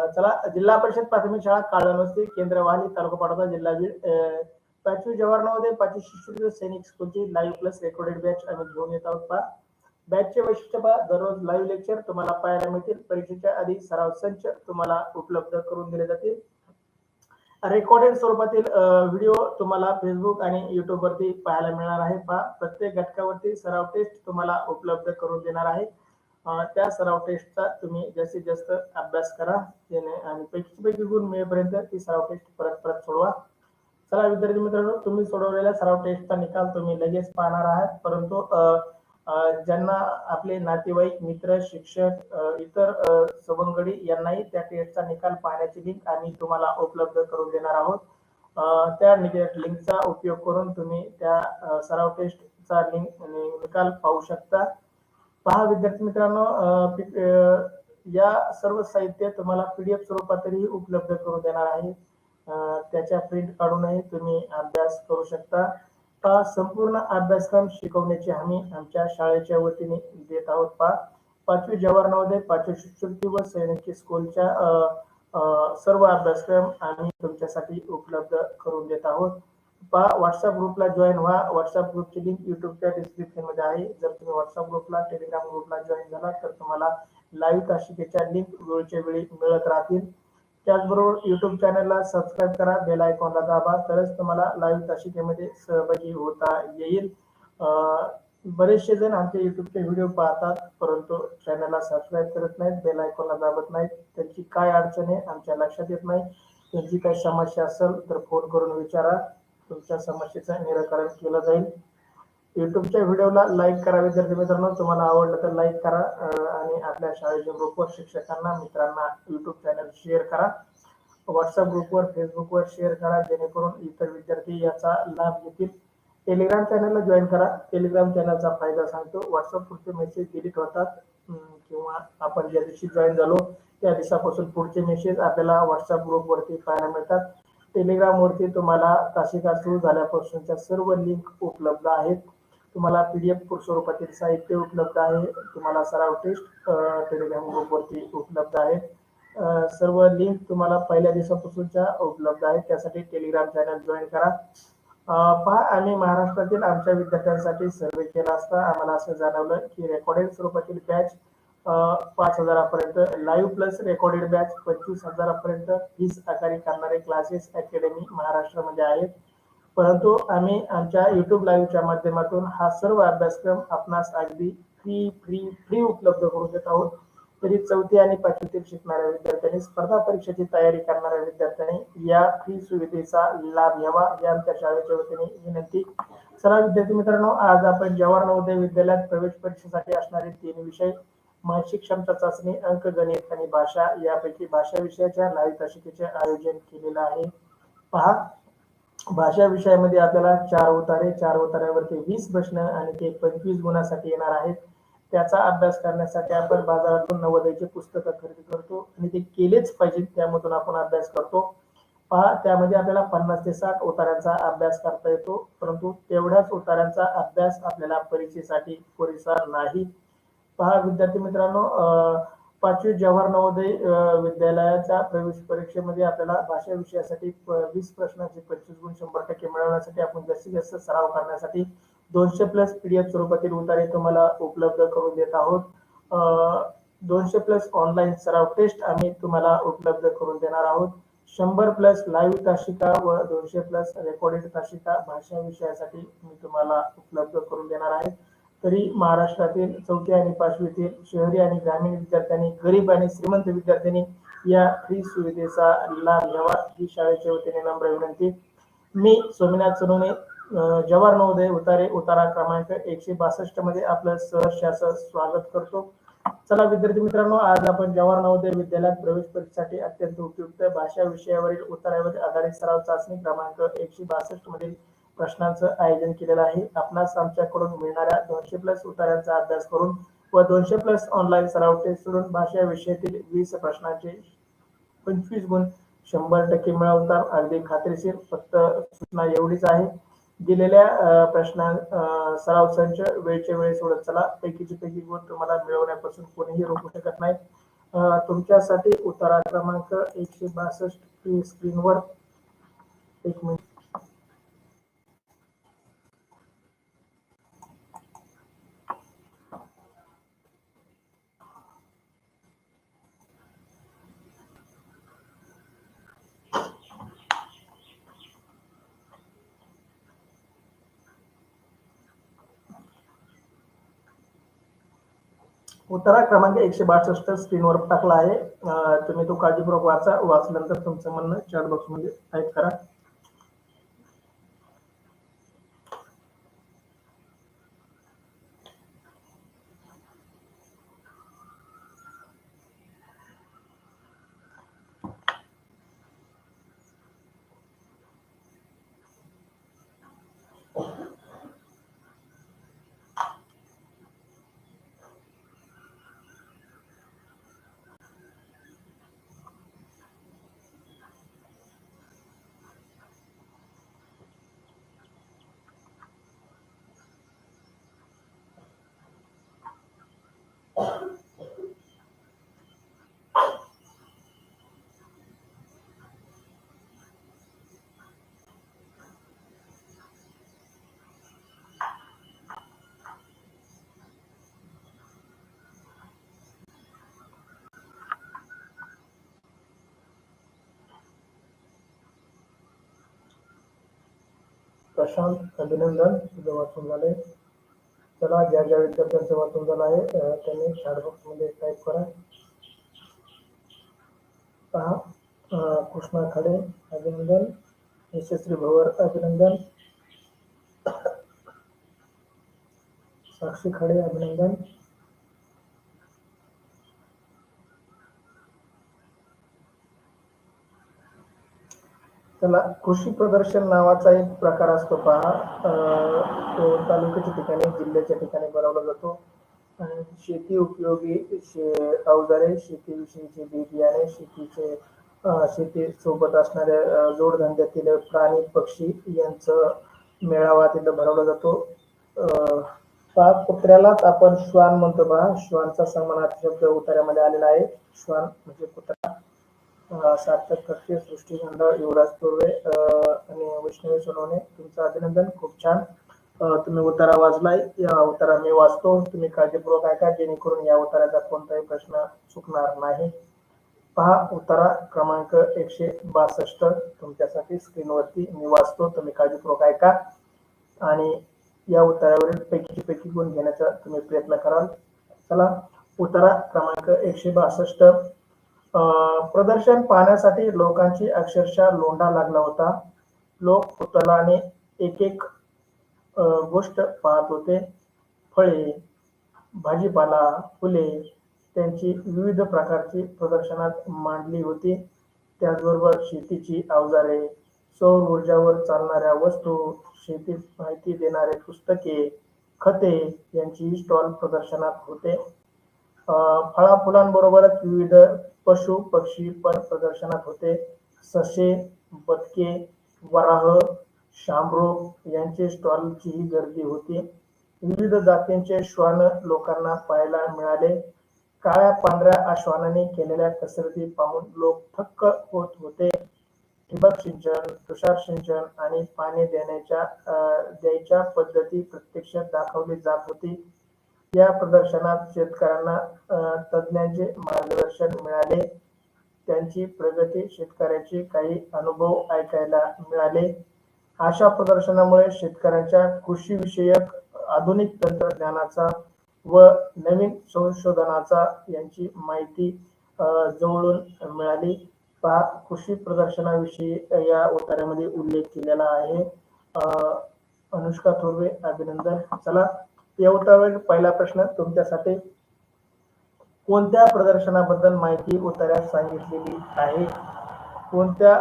चला, जिल्हा परिषद प्राथमिक शाळा काळवस्ती, केंद्र वाली, तालुका पाटोदा, जिल्हा बीड. 5वी जवाहर नवोदय 5वी शिष्यवृत्ती सैनिक स्कूलची लाईव्ह प्लस रेकॉर्डेड बॅच आम्ही घेऊन येत आहोत. पहा, बॅचचे वैशिष्ट्य पहा, दररोज लाईव्ह लेक्चर तुम्हाला पाहायला मिळतील. परीक्षेच्या आधी सराव संच तुम्हाला उपलब्ध करून दिले जातील. रेकॉर्डेड स्वरूपातील व्हिडिओ तुम्हाला फेसबुक आणि युट्यूब वरती पाहायला मिळणार आहे. पहा, प्रत्येक घटकावरती सराव टेस्ट तुम्हाला उपलब्ध करून देणार आहे. त्या सराव टेस्टचा तुम्ही जास्तीत जास्त अभ्यास करा आणि पैकी गुण मिळेपर्यंत ती सराव टेस्ट परत परत सोडवा. चला विद्यार्थी मित्रांनो, तुम्ही सोडवलेल्या सराव टेस्टचा निकाल तुम्ही लगेच पाहणार आहात, परंतु ज्यांना आपले नातेवाईक, मित्र, शिक्षक, इतर सवंगडी यांनाही त्या टेस्टचा निकाल पाहण्याची लिंक आम्ही तुम्हाला उपलब्ध करून देणार आहोत. त्या लिंकचा उपयोग करून तुम्ही त्या सराव टेस्टचा निकाल पाहू शकता. पहा विद्यार्थी मित्रांनो, या सर्व साहित्य तुम्हाला PDF स्वरूपातही उपलब्ध करून देणार आहे. त्याच्या प्रिंट काढूनही तुम्ही अभ्यास करू शकता. पहा, संपूर्ण अभ्यासक्रम शिकवण्याची हमी आमच्या शाळेच्या वतीने देत आहोत. पहा, 5वी जवाहर नवोदय 5वी शिष्यवृत्ती व सैनिकी स्कूलच्या सर्व अभ्यासक्रम आम्ही तुमच्यासाठी उपलब्ध करून देत आहोत. पहा, व्हॉट्सअप ग्रुपला जॉईन व्हा. व्हॉट्सअप ग्रुपची लिंक युट्यूबच्या डिस्क्रिप्शन मध्ये आहे. जर तुम्ही व्हॉट्सअप ग्रुपला, टेलिग्राम ग्रुपला जॉईन झाला तर तुम्हाला लाईव्ह तासिकेच्या लिंक वेळच्या वेळी मिळत राहतील. त्याचबरोबर युट्यूब चॅनलला सबस्क्राईब करा, बेल आयकॉनला दाबा, तरच तुम्हाला लाईव्ह तासिकेमध्ये सहभागी होता येईल. बरेचसे जण आमचे युट्यूबचे व्हिडिओ पाहतात, परंतु चॅनलला सबस्क्राईब करत नाहीत, बेल आयकॉनला दाबत नाहीत. त्यांची काय अडचण आहे आमच्या लक्षात येत नाही. त्यांची काही समस्या असेल तर फोन करून विचारा, तुमच्या समस्येचं निराकरण केलं जाईल. युट्यूबच्या व्हिडिओला लाईक करा विद्यार्थी मित्रांनो, तुम्हाला आवडलं तर लाईक करा आणि आपल्या शाळेच्या ग्रुपवर शिक्षकांना, मित्रांना युट्यूब चॅनल शेअर करा. व्हॉट्सअप ग्रुपवर, फेसबुकवर शेअर करा, जेणेकरून इतर विद्यार्थी याचा लाभ घेतील. टेलिग्राम चॅनलला जॉईन करा. टेलिग्राम चॅनलचा फायदा सांगतो. व्हॉट्सअपवरचे मेसेज डिलीट होतात किंवा आपण ज्या दिवशी जॉईन झालो त्या दिवसापासून पुढचे मेसेज आपल्याला व्हॉट्सअप ग्रुपवरती पाहायला मिळतात. टेलिग्राम वरती तुम्हाला तासिका सुरू झाल्यापासूनच्या सर्व लिंक उपलब्ध आहेत. तुम्हाला PDF स्वरूपातील साहित्य उपलब्ध आहे. तुम्हाला सराव टेस्ट टेलिग्राम ग्रुपवरती उपलब्ध आहे. सर्व लिंक तुम्हाला पहिल्या दिवसापासूनच्या उपलब्ध आहेत. त्यासाठी टेलिग्राम चॅनल जॉईन करा. पहा, आम्ही महाराष्ट्रातील आमच्या विद्यार्थ्यांसाठी सर्वे केला असता आम्हाला असं जाणवलं की रेकॉर्डेड स्वरूपातील बॅच 5,000 पर्यंत, लाईव्ह प्लस रेकॉर्डेड बॅच 25,000 पर्यंत फीस आकारणी करणारे क्लासेस अकॅडमी महाराष्ट्रामध्ये आहेत. परंतु आम्ही आमच्या युट्यूब लाईव्हच्या माध्यमातून हा सर्व अभ्यासक्रम आपणास अगदी फ्री उपलब्ध करून देत आहोत. तरी 4थी आणि 5वीतील शिकणाऱ्या विद्यार्थ्यांनी, स्पर्धा परीक्षेची तयारी करणाऱ्या विद्यार्थ्यांनी या फ्री सुविधेचा लाभ घ्यावा ही आमच्या शाळेच्या वतीने विनंती. चला विद्यार्थी मित्रांनो, आज आपण जवाहर नवोदय विद्यालयात प्रवेश परीक्षेसाठी असणारे 3 विषय, मानसिक क्षमता चाचणी, अंकगणित आणि भाषा, यापैकी भाषा विषयाच्या लाईव्ह तासिकेचे आयोजन केलेलं आहे. पहा, भाषा विषयामध्ये आपल्याला 4 उतारे, 4 उतार्यावरती 20 प्रश्न आणि ते 25 गुणासाठी येणार आहेत. त्याचा अभ्यास करण्यासाठी आपण बाजारातून नवोदयचे पुस्तकं खरेदी करतो आणि ते केलेच पाहिजे, त्यामधून आपण अभ्यास करतो. पहा, त्यामध्ये आपल्याला 50 ते 60 उतार्यांचा अभ्यास करता येतो, परंतु तेवढ्याच उतार्यांचा अभ्यास आपल्याला परीक्षेसाठी पुरेसा नाही. पहा विद्यार्थी मित्रांनो, 5वी जवाहर नवोदय विद्यालयाच्या प्रवेश परीक्षेमध्ये आपल्याला भाषा विषयासाठी 20 प्रश्नांचे 25 गुण 100% मिळवण्यासाठी आपण जास्तीत जास्त सराव करण्यासाठी 200 प्लस PDF स्वरूपातील उतारे तुम्हाला उपलब्ध करून देत आहोत. 200 प्लस ऑनलाईन सराव टेस्ट आम्ही तुम्हाला उपलब्ध करून देणार आहोत. 100 प्लस लाईव्ह तासिका व 200 प्लस रेकॉर्डेड तासिका भाषा विषयासाठी मी तुम्हाला उपलब्ध करून देणार आहे. तरी महाराष्ट्रातील 4थी आणि 5वीतील शहरी आणि ग्रामीण विद्यार्थ्यांनी, गरीब आणि श्रीमंत विद्यार्थ्यांनी या फ्री सुविधेचा लाभ घ्यावा ही शाळेच्या वतीने नम्र विनंती. मी सोमनाथ सोनवणे, जवाहर नवोदय उतारा क्रमांक 162 मध्ये आपलं सहर्ष स्वागत करतो. चला विद्यार्थी मित्रांनो, आज आपण जवाहर नवोदय विद्यालयात प्रवेश परीक्षेसाठी अत्यंत उपयुक्त भाषा विषयावरील उतार्यावर आधारित सराव चाचणी क्रमांक 162 मधील प्रश्नांचं आयोजन केलेलं आहे. आपणास आमच्याकडून मिळणाऱ्या 200 प्लस उतार्यांचा अभ्यास करून व 200 प्लस ऑनलाईन सराव टेस्ट सोडून भाषा विषयातील 20 प्रश्नांचे 25 गुण 100% मिळवता अगदी खात्रीशीर. फक्त सूचना एवढीच आहे, दिलेल्या प्रश्न सराव संच वेळच्या वेळी सोडत चला. पैकी गुण तुम्हाला मिळवण्यापासून कोणीही रोखू शकत नाही. तुमच्यासाठी उत्तरा क्रमांक 162 स्क्रीनवर. एक मिनिट. उत्तरा क्रमांक 162 स्क्रीनवर टाकला आहे. तुम्ही तो काळजीपूर्वक वाचा. वाचल्यानंतर तुमचं म्हणणं चॅट बॉक्स मध्ये टाईप करा. प्रशांत, अभिनंदन, तुझं वाचून झालंय. चला, ज्या ज्या विद्यार्थ्यांचं वाचून झालं आहे त्यांनी चॅट बॉक्स मध्ये टाईप करा. पहा, कृष्णा खडे अभिनंदन, यशस्वी भवर अभिनंदन, साक्षी खडे अभिनंदन. चला, कृषी प्रदर्शन नावाचा एक प्रकार असतो पहा. तो तालुक्याच्या ठिकाणी, जिल्ह्याच्या ठिकाणी भरवला जातो. आणि शेती उपयोगी अवजारे, शेतीविषयीचे बी बियाणे, शेती सोबत असणाऱ्या जोडधंद्यातील प्राणी पक्षी यांचं मेळावा तिथं भरवला जातो. कुत्र्यालाच आपण श्वान म्हणतो पहा. श्वानचा समानार्थी शब्द उतार्यामध्ये आलेला आहे. श्वान म्हणजे कुत्रा. सार्थक कक्षे, सृष्टी मंडळ, युवराज तोरवे आणि वैष्णवी सोनवणे, तुमचं अभिनंदन. खूप छान तुम्ही उतारा वाचलाय. या उतारा मी वाचतो, तुम्ही काळजीपूर्वक ऐका, जेणेकरून या उताराचा कोणताही प्रश्न चुकणार नाही. पहा, उतारा क्रमांक 162 तुमच्यासाठी स्क्रीनवरती मी वाचतो, तुम्ही काळजीपूर्वक ऐका आणि या उतारावरील पैकी गुण घेण्याचा तुम्ही प्रयत्न कराल. चला, उतारा क्रमांक 162. प्रदर्शन पाहण्यासाठी लोकांची अक्षरशः लोंढा लागला होता. लोक कुतूहलाने एक एक गोष्ट पाहत होते. फळे, भाजीपाला, फुले त्यांची विविध प्रकारची प्रदर्शनात मांडली होती. त्याचबरोबर शेतीची अवजारे, सौर ऊर्जावर चालणाऱ्या वस्तू, शेतीत माहिती देणारे पुस्तके, खते यांची स्टॉल प्रदर्शनात होते. फळाफुलांबरोबरच विविध पशु पक्षी पण प्रदर्शनात होते. ससे, बदके, वराह, शामरोग यांचे स्टॉलचीही गर्दी होती. विविध जातींचे श्वान लोकांना पाहायला मिळाले. काळ्या पांढऱ्या अश्वानाने केलेल्या कसरती पाहून लोक थक्क होत होते. ठिबक सिंचन, तुषार सिंचन आणि पाणी द्यायच्या पद्धती प्रत्यक्षात दाखवली जात होती. या प्रदर्शनात शेतकऱ्यांना तज्ञांचे मार्गदर्शन मिळाले. त्यांची प्रगती, शेतकऱ्याचे काही अनुभव ऐकायला मिळाले. अशा प्रदर्शनामुळे शेतकऱ्यांच्या कृषीविषयक आधुनिक तंत्रज्ञानाचा व नवीन संशोधनाचा यांची माहिती जवळून मिळाली. पहा, कृषी प्रदर्शनाविषयी या उतार्यामध्ये उल्लेख केलेला आहे. अनुष्का थोरवे अभिनंदन. चला, या उतार्यावरील पहिला प्रश्न तुमच्यासाठी. कोणत्या प्रदर्शनाबद्दल माहिती उतार्यात सांगितलेली आहे? कोणत्या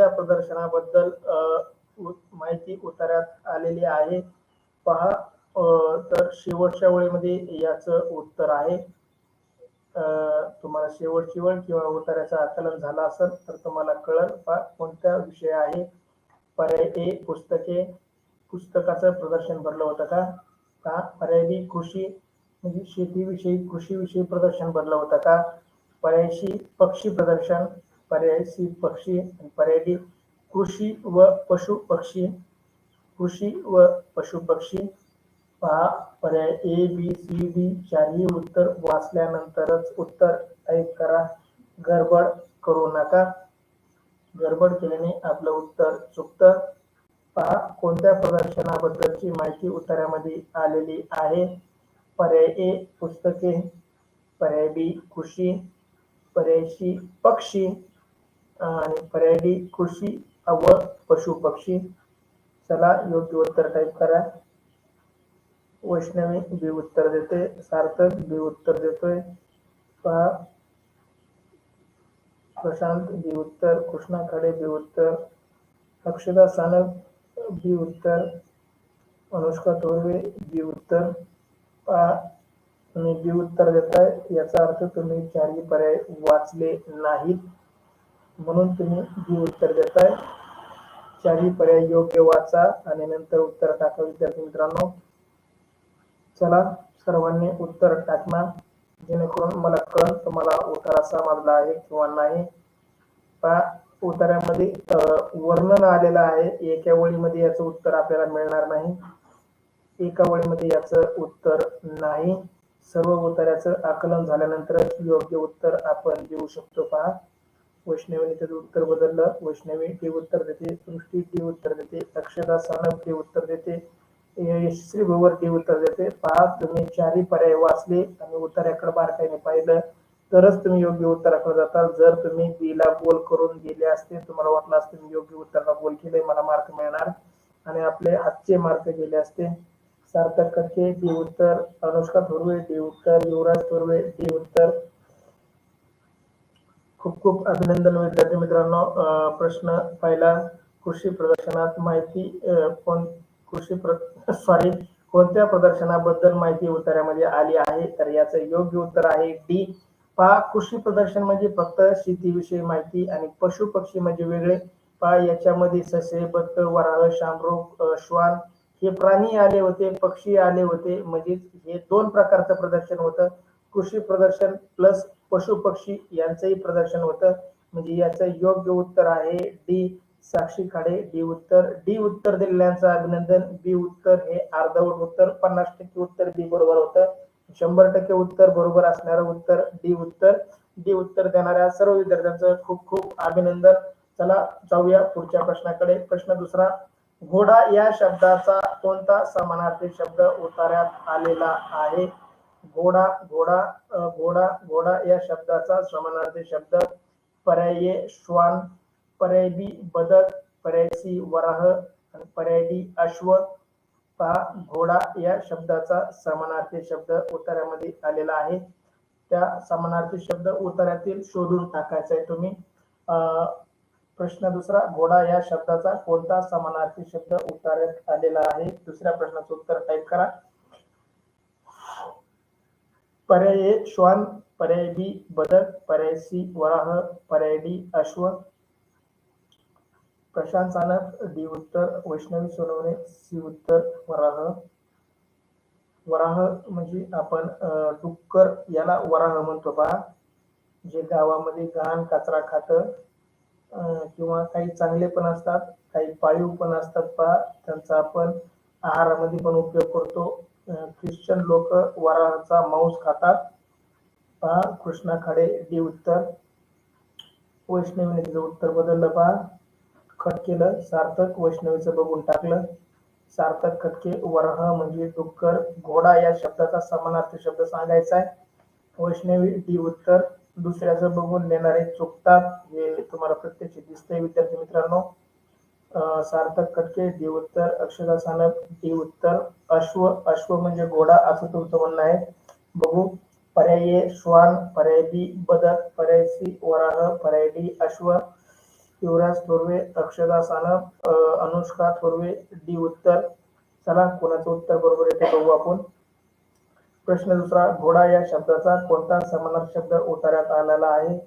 प्रदर्शनाबद्दल माहिती उतार्यात आलेली आहे? पहा, तर शेवटच्या वेळेमध्ये याचं उत्तर आहे. तुम्हाला शेवटची वेळ किंवा उतार्याचं आकलन झालं असेल तर तुम्हाला कळलं. पहा, कोणता विषय आहे? पर्याय ए पुस्तके, पुस्तकाचं प्रदर्शन भरलं होतं का? पर्याय बी कृषी, म्हणजे शेतीविषयी कृषीविषयी प्रदर्शन भरलं होतं का? पर्याय सी पक्षी प्रदर्शन, पर्याय सी पक्षी, पर्याय डी कृषी व पशु पक्षी, कृषी व पशु पक्षी. पहा, पर्याय ए बी सी डी चारही उत्तर वाचल्यानंतरच उत्तर टाईप करा, गडबड करू नका. गडबड केल्याने आपलं उत्तर चुकतं. पहा, कोणत्या प्रदर्शनाबद्दलची माहिती उत्तरामध्ये आलेली आहे? पर्याय ए पुस्तके, पर्याय बी कृषी, पर्याय सी पक्षी आणि पर्याय डी कृषी व पशु पक्षी. चला योग्य उत्तर टाईप करा. वैष्णवी बी उत्तर देते, सार्थक बी उत्तर देतोय. पहा, प्रशांत बी उत्तर, कृष्णा खडे बी उत्तर, अक्षता सानप बी उत्तर, अनुष्का तोरवे बी उत्तर. पहा, तुम्ही बी उत्तर देताय याचा अर्थ तुम्ही चारही पर्याय वाचले नाहीत, म्हणून तुम्ही बी उत्तर देताय. चारही पर्याय योग्य वाचा आणि नंतर उत्तर टाका विद्यार्थी मित्रांनो. चला सर्वांनी उत्तर टाकणार, जेणेकरून मला कळेल तुम्हाला उत्तर समजला आहे किंवा नाही. पहा, उत्तरामध्ये वर्णन आलेलं आहे. एका ओळीमध्ये याचं उत्तर आपल्याला मिळणार नाही, एका ओळीमध्ये याचं उत्तर नाही. सर्व उत्तराचं आकलन झाल्यानंतरच योग्य उत्तर आपण देऊ शकतो. पहा, वैष्णवीने त्याचं उत्तर बदललं. वैष्णवी डी उत्तर देते, सृष्टी डी उत्तर देते, अक्षता सानप डी उत्तर देते, यशस्वी भवर डी उत्तर देते. पहा, तुम्ही चारही पर्याय वाचले आणि उत्तराकडे बारकाईने पाहिलं तरच तुम्ही योग्य उत्तराकडे जाताल. जर तुम्ही बी ला गोल करून गेले असते, तुम्हाला वाटलं असतं मी योग्य उत्तराला गोल केले, मला मार्क मिळणार आणि आपले हातचे मार्क गेले असते. सार्थक कटके डी उत्तर, अनुष्का थोरवे डी उत्तर, युवराज थोरवे डी उत्तर. खूप खूप अभिनंदन विद्यार्थी मित्रांनो. प्रश्न पहिला, कृषी प्रदर्शनात माहिती कोणत्या प्रदर्शनाबद्दल माहिती उत्तरामध्ये आली आहे? तर याचं योग्य उत्तर आहे डी. पहा, कृषी प्रदर्शन म्हणजे फक्त शेतीविषयी माहिती आणि पशु पक्षी म्हणजे वेगळे. पहा, याच्यामध्ये ससे, बदक, वराह, शामरोग, श्वान हे प्राणी आले होते, पक्षी आले होते. म्हणजे हे दोन प्रकारचं प्रदर्शन होतं. कृषी प्रदर्शन प्लस पशु पक्षी यांचंही प्रदर्शन होतं. म्हणजे याचं योग्य उत्तर आहे डी. साक्षी खाडे डी उत्तर. डी उत्तर दिलेल्यांचं अभिनंदन. बी उत्तर हे अर्धवट उत्तर, 50% उत्तर बी बरोबर होतं. 100% उत्तर बरोबर असणारं उत्तर डी उत्तर. डी उत्तर देणाऱ्या सर्व विद्यार्थ्यांचं खूप खूप अभिनंदन. चला जाऊया पुढच्या प्रश्नाकडे. प्रश्न दुसरा, घोडा या शब्दाचा कोणता समानार्थी शब्द उत्तरात आलेला आहे? घोडा, घोडा, घोडा, घोडा या शब्दाचा समानार्थी शब्द. पर्याय ए श्वान, पर्याय बी बदक, पर्याय सी वराह आणि पर्याय डी अश्व. पहा, घोडा या शब्दाचा समानार्थी शब्द उत्तरामध्ये आलेला आहे. त्या समानार्थी शब्द उत्तरातील शोधून टाकायचा आहे तुम्ही. प्रश्न दुसरा, घोडा या शब्दाचा कोणता समानार्थी शब्द उत्तरात आलेला आहे? दुसऱ्या प्रश्नाचं उत्तर टाईप करा. पर्याय ए श्वान, पर्याय बी बदक, पर्याय सी वराह, पर्याय डी अश्व. प्रशांत सानप डी उत्तर, वैष्णवी सोनवणे सी उत्तर वराह. वराह म्हणजे आपण डुक्कर याला वराह म्हणतो. पहा, जे गावामध्ये घाण कचरा खातं किंवा काही चांगले पण असतात, काही पाळीव पण असतात. पहा, त्यांचा आपण आहारामध्ये पण उपयोग करतो. ख्रिश्चन लोक वराहाचा मांस खातात. पहा, कृष्णा खाडे डी उत्तर. वैष्णवीने तिचं उत्तर बदललं. पहा, खट केलं. सार्थक वैष्णवीचं बघून टाकलं. सार्थक खटके वराह म्हणजे डुक्कर. घोडा या शब्दाचा समानार्थी शब्द सांगायचा आहे. वैष्णवी डी उत्तर. दुसऱ्याचं बघून देणारे चुकतात, हे तुम्हाला प्रत्यक्ष दिसतंय विद्यार्थी मित्रांनो. सार्थक खटके डी उत्तर, अक्षता सानप डी उत्तर. अश्व, अश्व म्हणजे घोडा असं तुमचं म्हणणं आहे. बघू, पर्याय ए श्वान, पर्याय बी बदक, पर्याय सी वराह, पर्याय डी अश्व. युवराज थोरवे, अक्षता सानप, अनुष्का थोरवे डी उत्तर. चला कोणाचं उत्तर बरोबर आहे ते बघू आपण. प्रश्न दुसरा, घोडा या शब्दाचा कोणता समानार्थी शब्द उत्तरात आलेला आहे?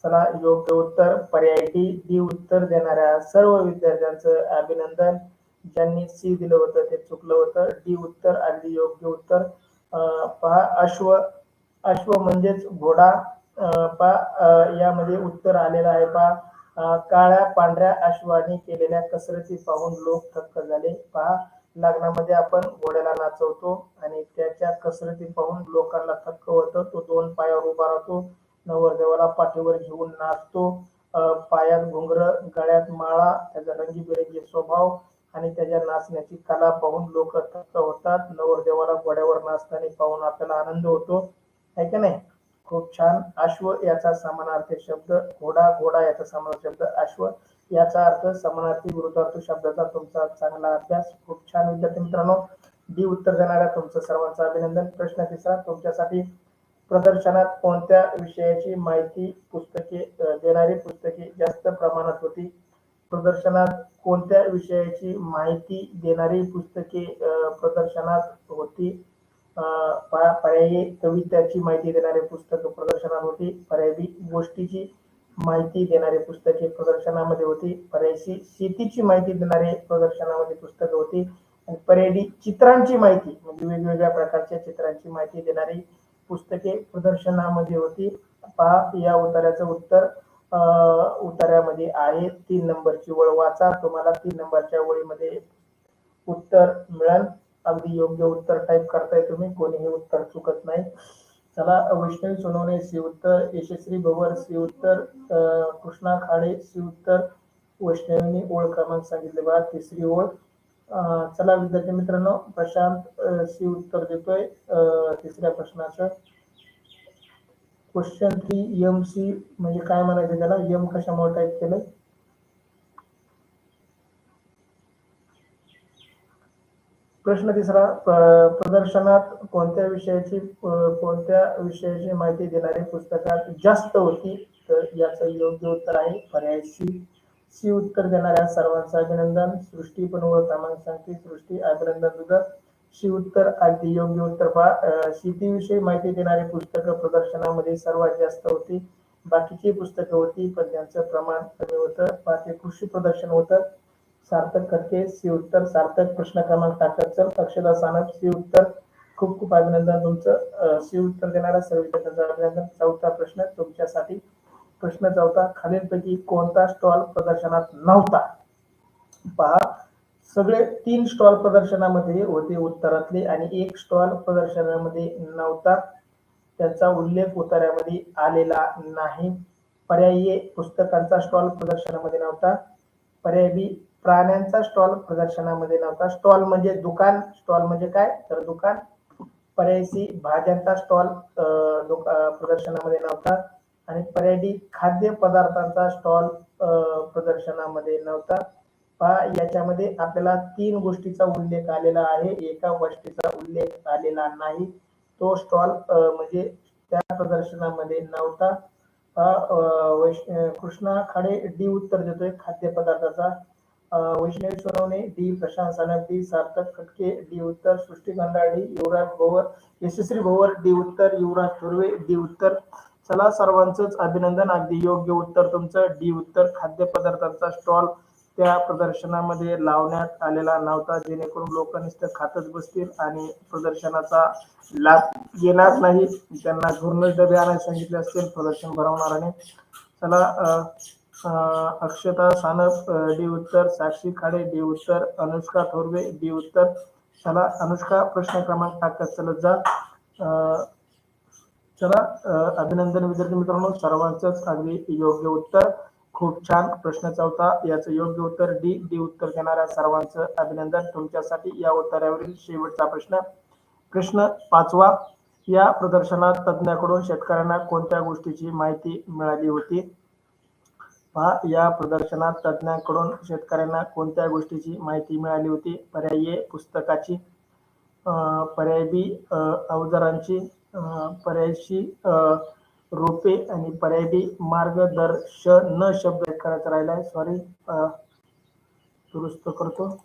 चला योग्य उत्तर पर्याय डी. डी उत्तर देणाऱ्या सर्व विद्यार्थ्यांचं अभिनंदन. ज्यांनी सी दिलं होतं ते चुकलं होतं. डी उत्तर अगदी योग्य उत्तर. पहा अश्व, अश्व म्हणजेच घोडा. यामध्ये उत्तर आलेलं आहे पहा. काळ्या पांढऱ्या अश्वाने केलेल्या कसरती पाहून लोक थक्क झाले. पहा, लग्नामध्ये आपण घोड्याला नाचवतो आणि त्याच्या कसरती पाहून लोकांना थक्क होतं. तो दोन पायावर उभा राहतो, नवरदेवाला पाठीवर घेऊन नाचतो. पायात घुंगरं, गळ्यात माळा, त्याचा रंगीबेरंगी स्वभाव आणि त्याच्या नाचण्याची कला पाहून लोक थक्क होतात. नवरदेवाला घोड्यावर नाचताना पाहून आपल्याला आनंद होतो, आहे का नाही? खूप छान. अश्व याचा समानार्थी शब्द घोडा, घोडा याचा समानार्थी शब्द अश्व, याचा अर्थ समानार्थी विरुद्धार्थी शब्दाचा तुमचा चांगला अभ्यास. खूप छान विद्यार्थी मित्रांनो. डी उत्तर देणाऱ्या तुमचं सर्वांचं अभिनंदन. प्रश्न तिसरा तुमच्यासाठी, प्रदर्शनात कोणत्या विषयाची माहिती पुस्तके देणारी पुस्तके जास्त प्रमाणात होती? प्रदर्शनात कोणत्या विषयाची माहिती देणारी पुस्तके प्रदर्शनात होती? पर्यायी कविताची माहिती देणारे पुस्तक प्रदर्शनात होती. पर्यायी गोष्टीची माहिती देणारी पुस्तके प्रदर्शनामध्ये होती. पर्यायी शेतीची माहिती देणारे प्रदर्शनामध्ये पुस्तकं होती. आणि पर्यायी चित्रांची माहिती म्हणजे वेगवेगळ्या प्रकारच्या चित्रांची माहिती देणारी पुस्तके प्रदर्शनामध्ये होती. पहा, या उत्तराचं उत्तर उत्तरामध्ये आहे 3 नंबरची ओळ वाचा. तुम्हाला 3 नंबरच्या ओळीमध्ये उत्तर मिळेल. अगदी योग्य उत्तर टाईप करताय तुम्ही, कोणीही उत्तर चुकत नाही. चला, वैष्णवी सोनवणे सी उत्तर, यशस्वी भवर सी उत्तर, कृष्णा खाडे सी उत्तर. वैष्णवीने ओळ क्रमांक सांगितले बघा, तिसरी ओळ. चला विद्यार्थी मित्रांनो, प्रशांत सी उत्तर देतोय तिसऱ्या प्रश्नाचं. क्वेश्चन 3 MC म्हणजे काय म्हणायचं त्याला, एम कशामुळे टाईप केलंय? प्रश्न तिसरा, प्रदर्शनात कोणत्या विषयाची माहिती देणारी पुस्तकात जास्त होती? तर याचं योग्य उत्तर आहे पर्याय सी. सी उत्तर देणाऱ्या सर्वांचं अभिनंदन. सृष्टी पण ओळख क्रमांक सांगते. सृष्टी, अभिनंदन तुझं. सी उत्तर अगदी योग्य उत्तर. पहा, शेतीविषयी माहिती देणारी पुस्तकं प्रदर्शनामध्ये सर्वात जास्त होती. बाकीची पुस्तकं होती पण त्यांचं प्रमाण कमी होतं. पहा, ते कृषी प्रदर्शन होतं. सार्थक खटके सी उत्तर. सार्थक प्रश्न क्रमांक टाकत चल. अक्षदा सानप सी उत्तर. खूप खूप अभिनंदन तुमचं. सी उत्तर देणाऱ्या सर्व विद्यार्थ्यांचं अभिनंदन. चौथा प्रश्न तुमच्यासाठी. प्रश्न चौथा, खालीलपैकी कोणता स्टॉल प्रदर्शनात नव्हता? पहा, सगळे 3 स्टॉल प्रदर्शनामध्ये होते उत्तरातले आणि 1 स्टॉल प्रदर्शनामध्ये नव्हता. त्याचा उल्लेख उत्तरामध्ये आलेला नाही. पर्याय ए, पुस्तकांचा स्टॉल प्रदर्शनामध्ये नव्हता. पर्याय बी, प्राण्यांचा स्टॉल प्रदर्शनामध्ये नव्हता. स्टॉल म्हणजे दुकान, स्टॉल म्हणजे काय तर दुकान. पर्याय सी, भाज्यांचा स्टॉल प्रदर्शनामध्ये नव्हता. आणि पर्याय डी, खाद्य पदार्थांचा स्टॉल प्रदर्शनामध्ये नव्हता. पहा, याच्यामध्ये आपल्याला 3 गोष्टीचा उल्लेख आलेला आहे, एका गोष्टीचा उल्लेख आलेला नाही. तो स्टॉल म्हणजे त्या प्रदर्शनामध्ये नव्हता. कृष्णा खाडे डी उत्तर देतोय खाद्यपदार्थाचा. वैष्णवी सोनवणे डी, प्रशांत सानप डी, सार्थक खटके डी उत्तर, सृष्टी खंडाळी, युवराज भोवर, यशस्वी भोवर डी उत्तर, युवराज थोरवे डी उत्तर. चला, सर्वांचंच अभिनंदन. अगदी योग्य उत्तर तुमचं डी उत्तर. खाद्यपदार्थांचा स्टॉल त्या प्रदर्शनामध्ये लावण्यात आलेला नव्हता, जेणेकरून लोक नुसतं खातच बसतील आणि प्रदर्शनाचा लाभ घेणार नाही. त्यांना घरूनच डबे आणायला सांगितले असतील प्रदर्शन भरवणाऱ्याने. चला, अक्षता सानप डी उत्तर, साक्षी खाडे डी उत्तर, अनुष्का थोरवे डी उत्तर. चला अनुष्का, प्रश्न क्रमांक टाकत चलत जा. चला, अभिनंदन विद्यार्थी मित्रांनो, सर्वांचंच अगदी योग्य उत्तर. खूप छान. प्रश्न चौथा याचं योग्य उत्तर डी. डी उत्तर देणाऱ्या सर्वांचं अभिनंदन. तुमच्यासाठी या उत्तरावरील शेवटचा प्रश्न. प्रश्न 5वा, या प्रदर्शनात तज्ञाकडून शेतकऱ्यांना कोणत्या गोष्टीची माहिती मिळाली होती? पहा, या प्रदर्शनात तज्ञांकडून शेतकऱ्यांना कोणत्या गोष्टीची माहिती मिळाली होती? पर्याय ए, पुस्तकाची. पर्याय बी, अवजारांची. पर्याय सी, रोपे. आणि पर्याय डी, मार्गदर्शन शब्द करायचा राहिलाय, सॉरी, दुरुस्त करतो.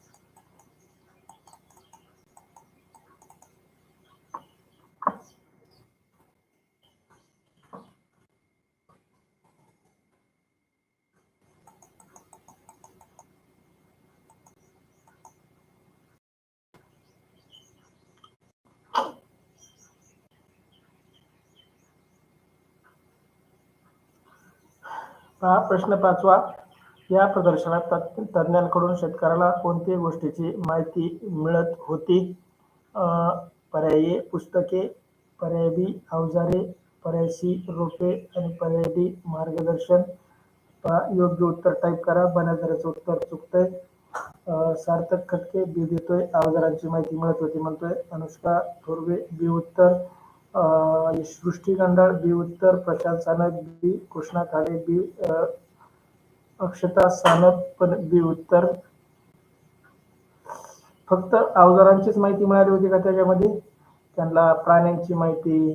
हा प्रश्न 5वा. या प्रदर्शनात तज्ञांकडून शेतकऱ्याला कोणत्या गोष्टीची माहिती मिळत होती? पर्यायी पुस्तके, पर्याय बी अवजारे, पर्याय सी रोपे आणि पर्याय डी मार्गदर्शन. योग्य उत्तर टाईप करा. बनाजराचं उत्तर चुकतंय. सार्थक खटके बी देतोय. अवजारांची माहिती मिळत होती म्हणतोय. अनुष्का थोरवे बी उत्तर. सृष्टी गंडाळ बी उत्तर. प्रशांत सानप बी. कृष्णा खाडे बी. अक्षता सानप पण बी उत्तर. फक्त अवजारांचीच माहिती मिळाली होती का त्याच्यामध्ये? त्यांना प्राण्यांची माहिती,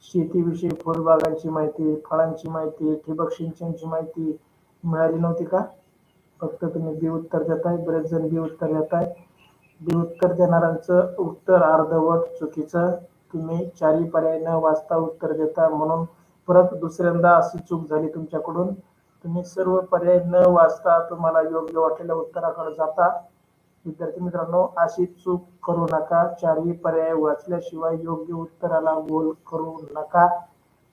शेतीविषयी फळबागांची माहिती, फळांची माहिती, ठिबक सिंचनची माहिती मिळाली नव्हती का? फक्त तुम्ही बी उत्तर देताय. बरेच जण बी उत्तर देताय. बी उत्तर देणाऱ्यांचं उत्तर अर्धवट चुकीचं. तुम्ही चारही पर्याय न वाचता उत्तर देता म्हणून परत दुसऱ्यांदा अशी चूक झाली तुमच्याकडून. तुम्ही सर्व पर्याय न वाचता तुम्हाला योग्य वाटलेल्या उत्तराकडे जाता. विद्यार्थी मित्रांनो, अशी चूक करू नका. चारही पर्याय वाचल्याशिवाय योग्य उत्तराला गोल करू नका.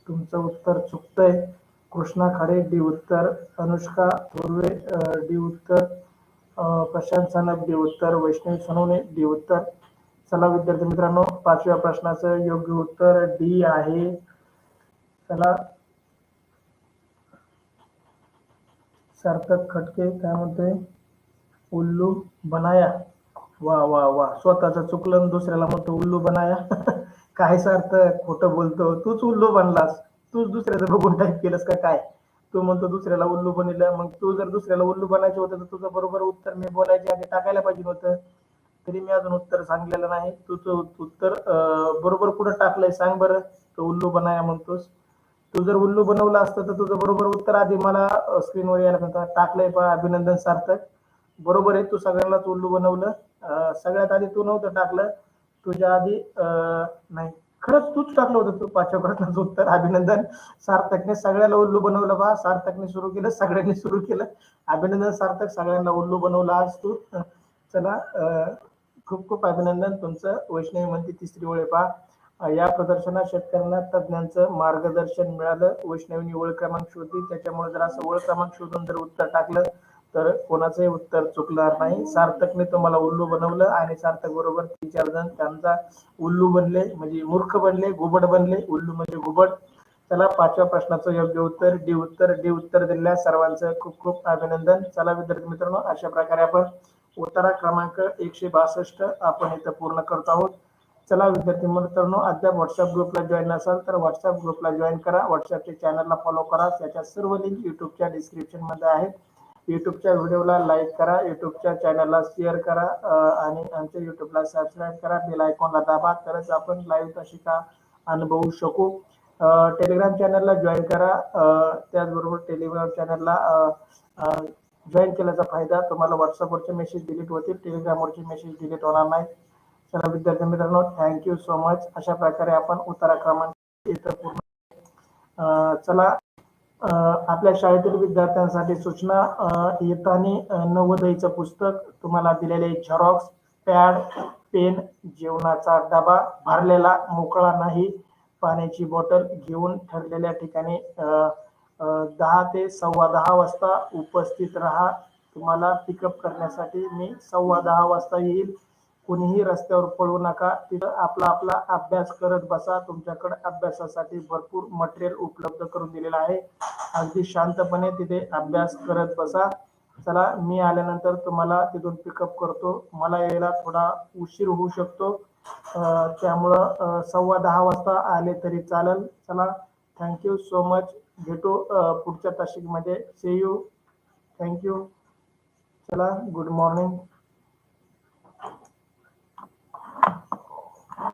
तुमचं उत्तर चुकतंय. कृष्णा खाडे डी उत्तर. अनुष्का थोरवे डी उत्तर. प्रशांत सानप डी उत्तर. वैष्णवी सोनवणे डी उत्तर. चला विद्यार्थी मित्रांनो, 5व्या प्रश्नाचं योग्य उत्तर डी आहे. चला, सार्थक खटके काय म्हणतोय? उल्लू बनाया. वा वा वा, स्वतःच चुकलं दुसऱ्याला म्हणतो उल्लू बनाया. काय सार्थक, खोटं बोलतो. तूच उल्लू बनलास. तूच दुसऱ्याचं बघून टाईप केलंस का काय? तू म्हणतो दुसऱ्याला उल्लू बनलं. मग तू जर दुसऱ्याला उल्लू बनायचं होतं तर तुझं बरोबर उत्तर मी बोलायच्या आधी टाकायला पाहिजे होतं. तरी मी अजून उत्तर सांगलेलं नाही. तुझं उत्तर बरोबर कुठं टाकलंय सांग बरं. तो उल्लू बनाया म्हणतोस. तू जर उल्लू बनवलं असतं तर तुझं बरोबर उत्तर आधी मला स्क्रीनवर यायला होतं. टाकलंय पहा. अभिनंदन सार्थक. बरोबर आहे. तू सगळ्यांनाच उल्लू बनवलं. सगळ्यात आधी तू नव्हतं टाकलं. तुझ्या आधी नाही, खरंच तूच टाकलं होतं. तू 5व्या प्रश्नाचं उत्तर. अभिनंदन. सार्थकने सगळ्याला उल्लू बनवलं पहा. सार्थकने सुरू केलं, सगळ्यांनी सुरू केलं. अभिनंदन सार्थक, सगळ्यांना उल्लू बनवलं आज तू. चला, खूप खूप अभिनंदन तुमचं. वैष्णवी म्हणते तिसरी ओळ पहा. या प्रदर्शनात शेतकऱ्यांना तज्ञांचं मार्गदर्शन मिळालं. वैष्णवीने ओळ क्रमांक शोधली. त्याच्यामुळे जर असं ओळ क्रमांक शोधून जर उत्तर टाकलं तर कोणाचंही उत्तर चुकणार नाही. सार्थकने तुम्हाला उल्लू बनवलं आणि सार्थक बरोबर 3-4 जण त्यांचा उल्लू बनले, म्हणजे मूर्ख बनले, घुबड बनले. उल्लू म्हणजे घुबड. चला, 5व्या प्रश्नाचं योग्य उत्तर डी उत्तर. डी उत्तर दिलेल्या सर्वांचं खूप खूप अभिनंदन. चला विद्यार्थी मित्रांनो, अशा प्रकारे आपण उत्तरा क्रमांक 162 आपण इथं पूर्ण करत आहोत. चला विद्यार्थी मित्रांनो, अद्याप व्हॉट्सअप ग्रुपला जॉईन नसाल तर व्हॉट्सअप ग्रुपला जॉईन करा. व्हॉट्सअपच्या चॅनलला फॉलो करा. त्याच्या सर्व लिंक युट्यूबच्या डिस्क्रिप्शन मध्ये आहेत. युट्यूबच्या व्हिडिओला लाईक करा, युट्यूबच्या चॅनलला शेअर करा आणि आमच्या युट्यूबला सबस्क्राईब करा. बेल आयकॉनला दाबा, तरच आपण लाईव्ह अशी का अनुभवू शकू. टेलिग्राम चॅनलला जॉईन करा. त्याचबरोबर टेलिग्राम चॅनलला जॉईन केल्याचा फायदा तुम्हाला व्हॉट्सअपवरचे मेसेज डिलीट होतील, टेलिग्रामवरचे मेसेज डिलीट होणार नाही. चला विद्यार्थी मित्रांनो, थँक्यू सो मच. अशा प्रकारे आपण उत्तरा क्रमांक इथं पूर्ण. चला, आपल्या शाळेतील विद्यार्थ्यांसाठी सूचना. येताना नवोदयचं पुस्तक तुम्हाला दिलेले झेरॉक्स, पॅड, पेन, जेवणाचा डबा भरलेला मोकळा नाही, पाण्याची बॉटल घेऊन ठरलेल्या ठिकाणी 10 ते 10:15 वाजता उपस्थित राहा. तुम्हाला पिकअप करण्यासाठी मी 10:15 वाजता येईल. कोणीही रस्त्यावर पळू नका. तिथं आपला आपला अभ्यास करत बसा. तुमच्याकडे अभ्यासासाठी भरपूर मटेरियल उपलब्ध करून दिलेलं आहे. अगदी शांतपणे तिथे अभ्यास करत बसा. चला, मी आल्यानंतर तुम्हाला तिथून पिकअप करतो. मला यायला थोडा उशीर होऊ शकतो, त्यामुळं 10:15 वाजता आले तरी चालेल. चला, थँक्यू सो मच. भेटू पुढच्या तासिकमध्ये. See you. थँक्यू. चला, गुड मॉर्निंग.